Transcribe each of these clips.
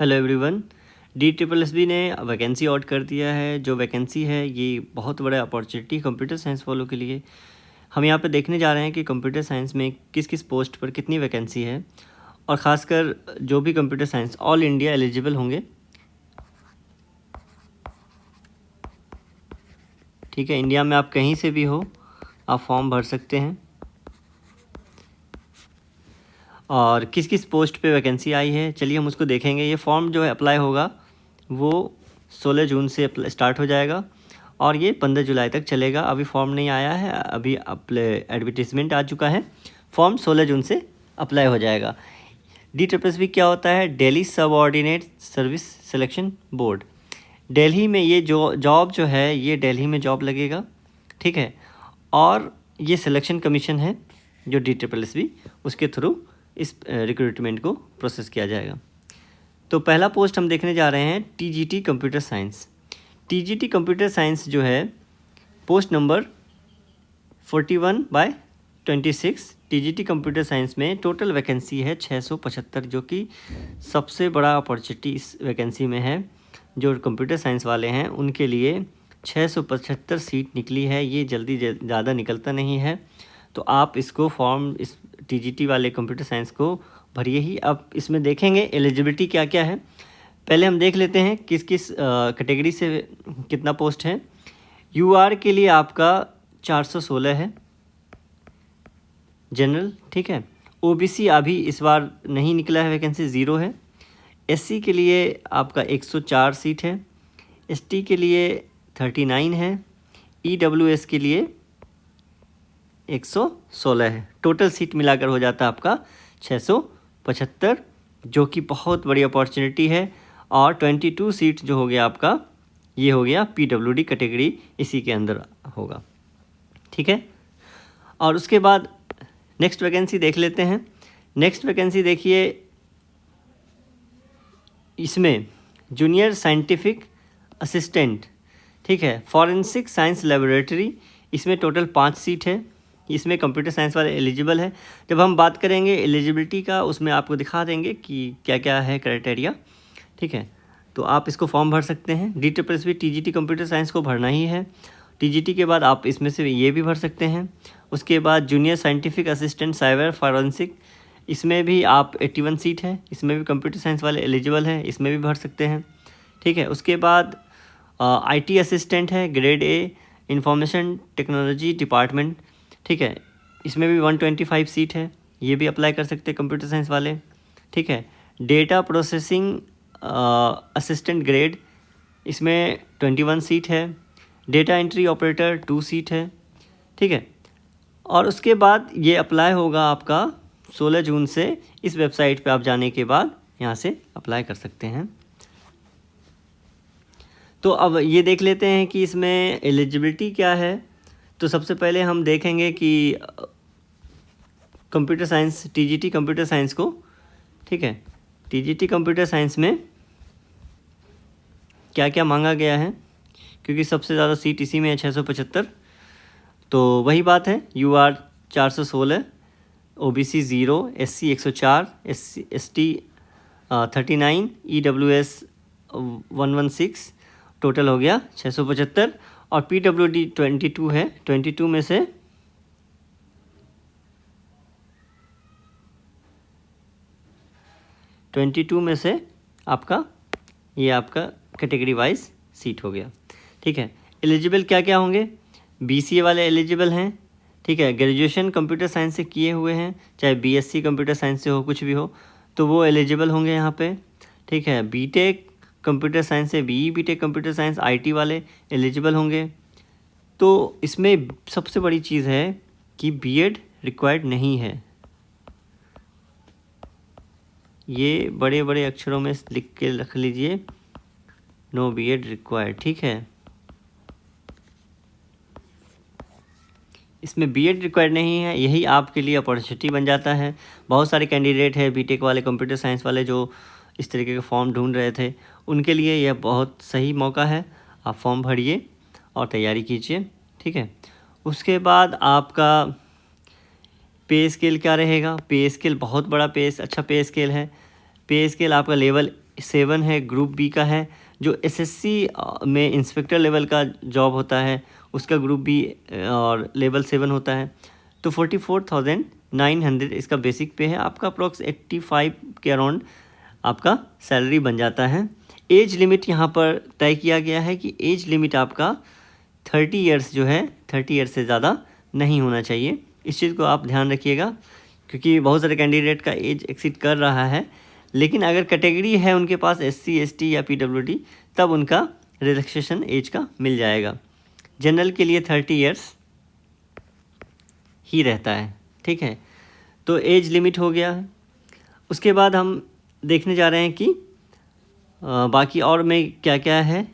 Hello everyone. DSSB ने vacancy out कर दिया है। जो वैकेंसी है ये बहुत बड़ा अपॉर्चुनिटी कंप्यूटर साइंस वालों के लिए। हम यहाँ पे देखने जा रहे हैं कि कंप्यूटर साइंस में किस किस पोस्ट पर कितनी वैकेंसी है, और ख़ासकर जो भी computer science all India eligible होंगे। ठीक है, इंडिया में आप कहीं से भी हो आप फॉर्म भर सकते हैं। और किस किस पोस्ट पे वैकेंसी आई है चलिए हम उसको देखेंगे। ये फॉर्म जो है अप्लाई होगा वो 16 जून से स्टार्ट हो जाएगा और ये 15 जुलाई तक चलेगा। अभी फॉर्म नहीं आया है, अभी एडवर्टीज़मेंट आ चुका है। फॉर्म 16 जून से अप्लाई हो जाएगा। DSSB क्या होता है? Delhi subordinate service selection board. Delhi में ये जो जॉब जो है ये दिल्ली में जॉब लगेगा, ठीक है। और ये सिलेक्शन कमीशन है जो DSSB, उसके थ्रू इस रिक्रूटमेंट को प्रोसेस किया जाएगा। तो पहला पोस्ट हम देखने जा रहे हैं TGT computer science. TGT computer science जो है post number 41/26। TGT computer science में टोटल वैकेंसी है 675, जो कि सबसे बड़ा अपॉर्चुनिटी इस वैकेंसी में है। जो कंप्यूटर साइंस वाले हैं उनके लिए 675 सीट निकली है। ये जल्दी ज़्यादा निकलता नहीं है, तो आप इसको फॉर्म इस TGT वाले कंप्यूटर साइंस को भरिए ही। अब इसमें देखेंगे एलिजिबिलिटी क्या क्या है। पहले हम देख लेते हैं किस किस कैटेगरी से कितना पोस्ट है। UR के लिए आपका 416 है जनरल, ठीक है। OBC अभी इस बार नहीं निकला है, वैकेंसी 0 है। SC के लिए आपका 104 सीट है। ST के लिए 39 है। EWS के लिए 116 है। टोटल सीट मिलाकर हो जाता है आपका 675, जो कि बहुत बड़ी अपॉर्चुनिटी है। और 22 सीट जो हो गया आपका, ये हो गया PWD कैटेगरी, इसी के अंदर होगा, ठीक है। और उसके बाद नेक्स्ट वैकेंसी देख लेते हैं। नेक्स्ट वैकेंसी देखिए, इसमें जूनियर साइंटिफिक असिस्टेंट, ठीक है, फॉरेंसिक साइंस लेबोरेटरी। इसमें टोटल 5 सीट है। इसमें कंप्यूटर साइंस वाले एलिजिबल है। जब हम बात करेंगे एलिजिबिलिटी का, उसमें आपको दिखा देंगे कि क्या क्या है क्राइटेरिया, ठीक है। तो आप इसको फॉर्म भर सकते हैं। DSSB TGT कंप्यूटर साइंस को भरना ही है। TGT के बाद आप इसमें से ये भी भर सकते हैं। उसके बाद junior scientific assistant cyber forensic, इसमें भी आप 81 सीट है। इसमें भी कंप्यूटर साइंस वाले एलिजिबल हैं, इसमें भी भर सकते हैं, ठीक है। उसके बाद IT असिस्टेंट है grade A, information technology department, ठीक है। इसमें भी 125 सीट है, ये भी अप्लाई कर सकते हैं कंप्यूटर साइंस वाले, ठीक है। डेटा प्रोसेसिंग असिस्टेंट ग्रेड, इसमें 21 सीट है। डेटा एंट्री ऑपरेटर 2 सीट है, ठीक है। और उसके बाद ये अप्लाई होगा आपका 16 जून से। इस वेबसाइट पे आप जाने के बाद यहाँ से अप्लाई कर सकते हैं। तो अब ये देख लेते हैं कि इसमें एलिजिबिलिटी क्या है। तो सबसे पहले हम देखेंगे कि computer science TGT computer science को, ठीक है, TGT कंप्यूटर साइंस में क्या क्या मांगा गया है, क्योंकि सबसे ज़्यादा सीट इसी में है 675। तो वही बात है, UR 416, OBC 0, SC 104, ST 39, EWS 116, total हो गया 675। और PWD 22 है। 22 में से आपका ये आपका कैटेगरी वाइज सीट हो गया, ठीक है। एलिजिबल क्या क्या होंगे? BCA वाले एलिजिबल हैं, ठीक है। ग्रेजुएशन कंप्यूटर साइंस से किए हुए हैं, चाहे BSc कंप्यूटर साइंस से हो, कुछ भी हो, तो वो एलिजिबल होंगे यहाँ पे, ठीक है। BTech कंप्यूटर साइंस से BE BTech computer science IT वाले एलिजिबल होंगे। तो इसमें सबसे बड़ी चीज़ है कि BEd रिक्वायर्ड नहीं है। ये बड़े बड़े अक्षरों में लिख के रख लीजिए, नो BEd रिक्वायर्ड, ठीक है। इसमें BEd रिक्वायर्ड नहीं है, यही आपके लिए अपॉर्चुनिटी बन जाता है। बहुत सारे कैंडिडेट हैं BTech वाले, कंप्यूटर साइंस वाले, जो इस तरीके के फॉर्म ढूंढ रहे थे, उनके लिए यह बहुत सही मौका है। आप फॉर्म भरिए और तैयारी कीजिए, ठीक है। उसके बाद आपका पे स्केल क्या रहेगा? पे स्केल बहुत बड़ा अच्छा पे स्केल है। पे स्केल आपका लेवल 7 है, ग्रुप बी का है। जो एसएससी में इंस्पेक्टर लेवल का जॉब होता है उसका ग्रुप बी और लेवल 7 होता है। तो 44,900 इसका बेसिक पे है। आपका अप्रॉक्स 85 के अराउंड आपका सैलरी बन जाता है। एज लिमिट यहाँ पर तय किया गया है कि एज लिमिट आपका 30 ईयर्स जो है 30 ईयर्स से ज़्यादा नहीं होना चाहिए। इस चीज़ को आप ध्यान रखिएगा, क्योंकि बहुत सारे कैंडिडेट का एज एक्सीड कर रहा है। लेकिन अगर कैटेगरी है उनके पास SC ST या PWD, तब उनका रिलैक्सेशन एज का मिल जाएगा। जनरल के लिए 30 ईयर्स ही रहता है, ठीक है। तो एज लिमिट हो गया है। उसके बाद हम देखने जा रहे हैं कि बाकी और में क्या क्या है।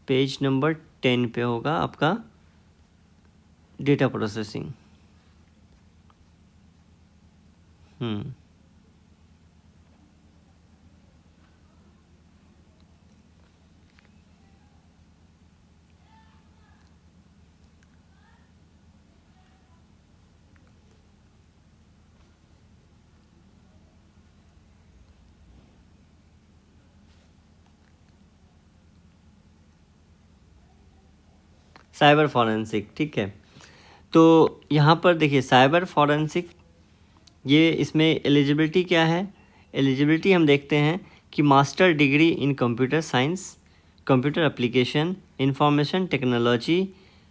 पेज नंबर 10 पे होगा आपका डेटा प्रोसेसिंग। साइबर फॉरेंसिक, ठीक है। तो यहाँ पर देखिए साइबर फॉरेंसिक, ये इसमें एलिजिबिलिटी क्या है। एलिजिबिलिटी हम देखते हैं कि master degree in computer science, computer application, information technology,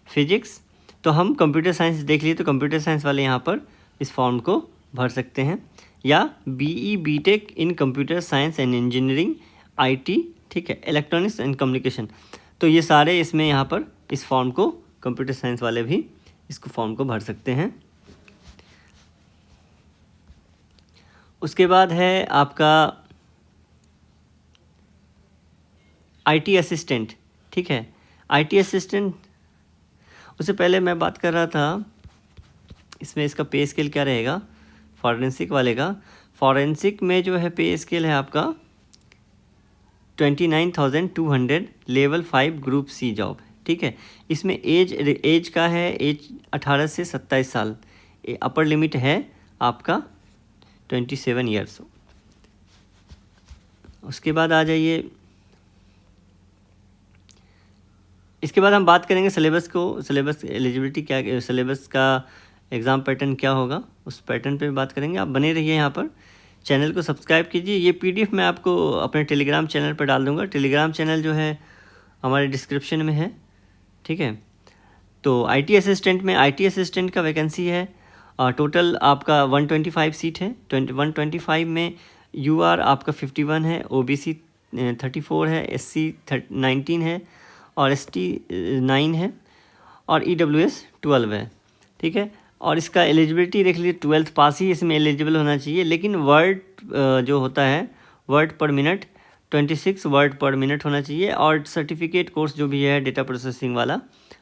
physics. तो हम कंप्यूटर साइंस देख लिए, तो कंप्यूटर साइंस वाले यहाँ पर इस फॉर्म को भर सकते हैं। या BE BTech in computer science and engineering, IT, ठीक है, इलेक्ट्रॉनिक्स एंड कम्युनिकेशन। तो ये सारे इसमें यहाँ पर इस फॉर्म को कंप्यूटर साइंस वाले भी इसको फॉर्म को भर सकते हैं। उसके बाद है आपका IT असिस्टेंट, ठीक है। IT असिस्टेंट, उससे पहले मैं बात कर रहा था इसमें इसका पे स्केल क्या रहेगा फॉरेंसिक वाले का। फॉरेंसिक में जो है पे स्केल है आपका 29,200, लेवल 5 ग्रुप C जॉब, ठीक है। इसमें एज का है, एज 18 से 27 साल, अपर लिमिट है आपका 27 ईयर्स। उसके बाद आ जाइए, इसके बाद हम बात करेंगे सिलेबस को। सिलेबस एलिजिबिलिटी क्या, सिलेबस का एग्ज़ाम पैटर्न क्या होगा, उस पैटर्न पे बात करेंगे। आप बने रहिए यहाँ पर, चैनल को सब्सक्राइब कीजिए। ये PDF मैं आपको अपने टेलीग्राम चैनल पर डाल दूँगा। टेलीग्राम चैनल जो है हमारे डिस्क्रिप्शन में है, ठीक है। तो IT असिस्टेंट में, IT असिस्टेंट का वैकेंसी है टोटल आपका 125 सीट है। 125 में UR आपका 51 है, OBC 34 है, SC 19 है और ST 9 है और EWS 12 है, ठीक है। और इसका एलिजिबिलिटी देख लीजिए, 12th पास ही इसमें एलिजिबल होना चाहिए। लेकिन वर्ड जो होता है वर्ड पर मिनट 26 वर्ड पर मिनट होना चाहिए। और सर्टिफिकेट कोर्स जो भी है डेटा प्रोसेसिंग वाला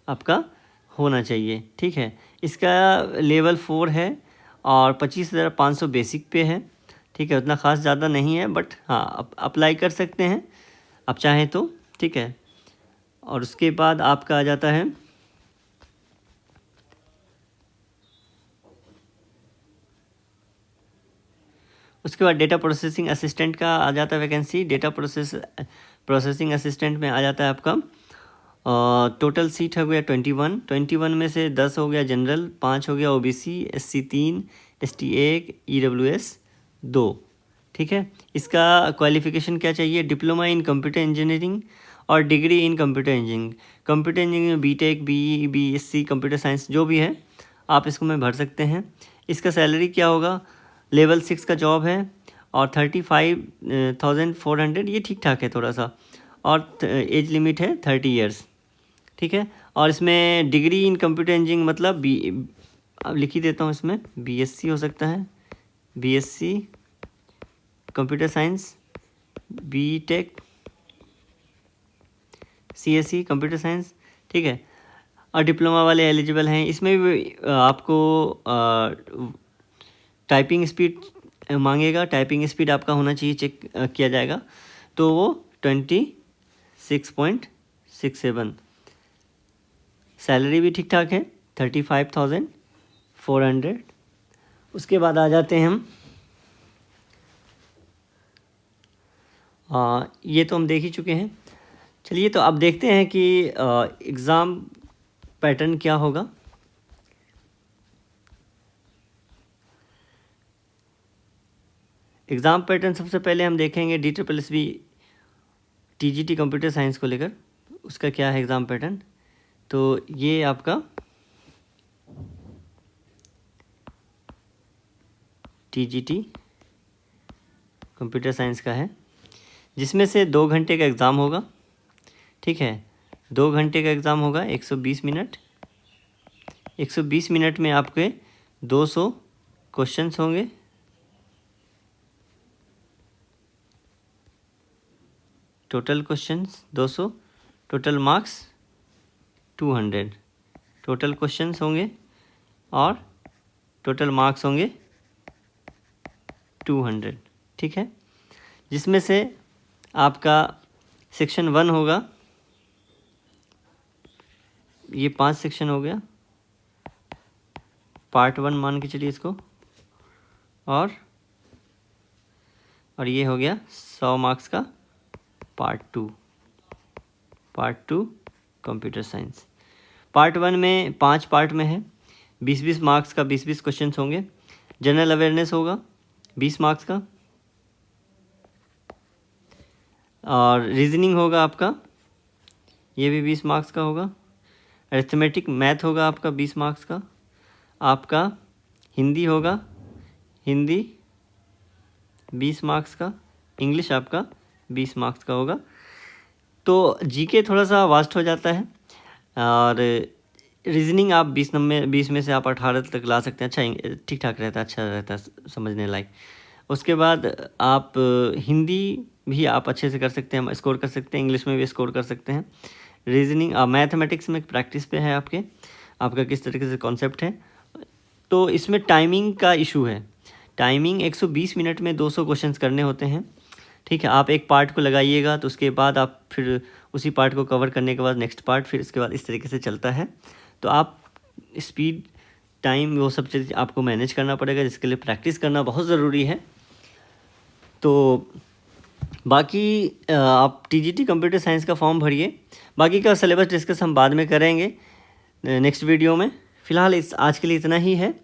आपका होना चाहिए, ठीक है। इसका लेवल 4 है और 25,500 बेसिक पे है, ठीक है। उतना ख़ास ज़्यादा नहीं है, बट हाँ अप्लाई कर सकते हैं आप चाहें तो, ठीक है। और उसके बाद आपका आ जाता है उसके बाद डेटा प्रोसेसिंग असिस्टेंट का आ जाता है वैकेंसी। डेटा प्रोसेसिंग असिस्टेंट में आ जाता है आपका टोटल सीट हो गया 21 में से 10 हो गया जनरल, 5 हो गया OBC, SC 3, ST 1, EWS 2, ठीक है। इसका क्वालिफिकेशन क्या चाहिए, डिप्लोमा इन कंप्यूटर इंजीनियरिंग और degree in computer engineering. Computer engineering में BTech, BE, BSc, computer science जो भी है आप इसको में भर सकते हैं। इसका सैलरी क्या होगा, लेवल 6 का जॉब है और 35,400, ये ठीक ठाक है थोड़ा सा। और एज लिमिट है 30 ईयर्स, ठीक है। और इसमें डिग्री इन कंप्यूटर इंजीनियरिंग मतलब अब लिख ही देता हूँ, इसमें BSc हो सकता है, BSc computer science, BTech, CSE computer science, ठीक है। और डिप्लोमा वाले एलिजिबल हैं। इसमें भी आपको टाइपिंग स्पीड मांगेगा, टाइपिंग स्पीड आपका होना चाहिए, चेक किया जाएगा। तो वो 26.67। सैलरी भी ठीक ठाक है 35,500 400। उसके बाद आ जाते हैं हम, ये तो हम देख ही चुके हैं। चलिए तो अब देखते हैं कि एग्ज़ाम पैटर्न क्या होगा। एग्ज़ाम पैटर्न सबसे पहले हम देखेंगे DSSB TGT कंप्यूटर साइंस को लेकर, उसका क्या है एग्ज़ाम पैटर्न। तो ये आपका TGT कंप्यूटर साइंस का है, जिसमें से 2 घंटे का एग्ज़ाम होगा। ठीक है, 2 घंटे का एग्ज़ाम होगा, 120 मिनट। 120 मिनट में आपके 200 क्वेश्चंस होंगे। Total questions 200, total marks 200। Total questions होंगे और टोटल मार्क्स होंगे 200। ठीक है, जिसमें से आपका सेक्शन 1 होगा, ये 5 सेक्शन हो गया, पार्ट 1 मान के चलिए इसको, और ये हो गया 100 मार्क्स का पार्ट 2 कंप्यूटर साइंस। पार्ट 1 में 5 पार्ट में है, 20-20 मार्क्स का 20-20 क्वेश्चंस होंगे। जनरल अवेयरनेस होगा 20 मार्क्स का, और रीजनिंग होगा आपका, ये भी 20 मार्क्स का होगा। अरिथमेटिक मैथ होगा आपका 20 मार्क्स का। आपका हिंदी होगा, हिंदी 20 मार्क्स का। इंग्लिश आपका 20 मार्क्स का होगा। तो जीके थोड़ा सा वास्ट हो जाता है, और रीजनिंग आप 20 में से आप 18 तक ला सकते हैं। अच्छा, ठीक ठाक रहता है, अच्छा रहता है समझने लायक। उसके बाद आप हिंदी भी आप अच्छे से कर सकते हैं, स्कोर कर सकते हैं, इंग्लिश में भी स्कोर कर सकते हैं। रीजनिंग मैथमेटिक्स में प्रैक्टिस पे है आपका किस तरीके से कॉन्सेप्ट है। तो इसमें टाइमिंग का इशू है। टाइमिंग 120 मिनट में 200 क्वेश्चंस करने होते हैं। ठीक है, आप एक पार्ट को लगाइएगा, तो उसके बाद आप फिर उसी पार्ट को कवर करने के बाद नेक्स्ट पार्ट, फिर इसके बाद इस तरीके से चलता है। तो आप स्पीड, टाइम, वो सब चीज़ आपको मैनेज करना पड़ेगा, जिसके लिए प्रैक्टिस करना बहुत ज़रूरी है। तो बाकी आप TGT कंप्यूटर साइंस का फॉर्म भरिए। बाकी का सिलेबस डिस्कस हम बाद में करेंगे नेक्स्ट वीडियो में। फ़िलहाल आज के लिए इतना ही है,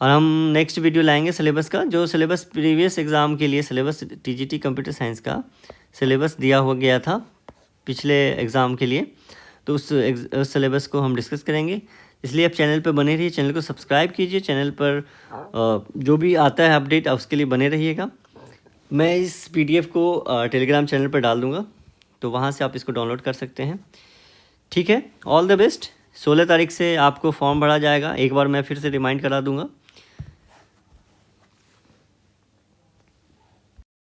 और हम नेक्स्ट वीडियो लाएंगे सिलेबस का, जो सिलेबस प्रीवियस एग्ज़ाम के लिए सिलेबस TGT कंप्यूटर साइंस का सिलेबस दिया हुआ गया था पिछले एग्ज़ाम के लिए। तो उस सिलेबस को हम डिस्कस करेंगे। इसलिए आप चैनल पर बने रहिए, चैनल को सब्सक्राइब कीजिए। चैनल पर जो भी आता है अपडेट उसके लिए बने रहिएगा। मैं इस PDF को टेलीग्राम चैनल पर डाल दूँगा, तो वहाँ से आप इसको डाउनलोड कर सकते हैं। ठीक है, ऑल द बेस्ट। 16 तारीख से आपको फॉर्म भरा जाएगा। एक बार मैं फिर से रिमाइंड करा दूँगा।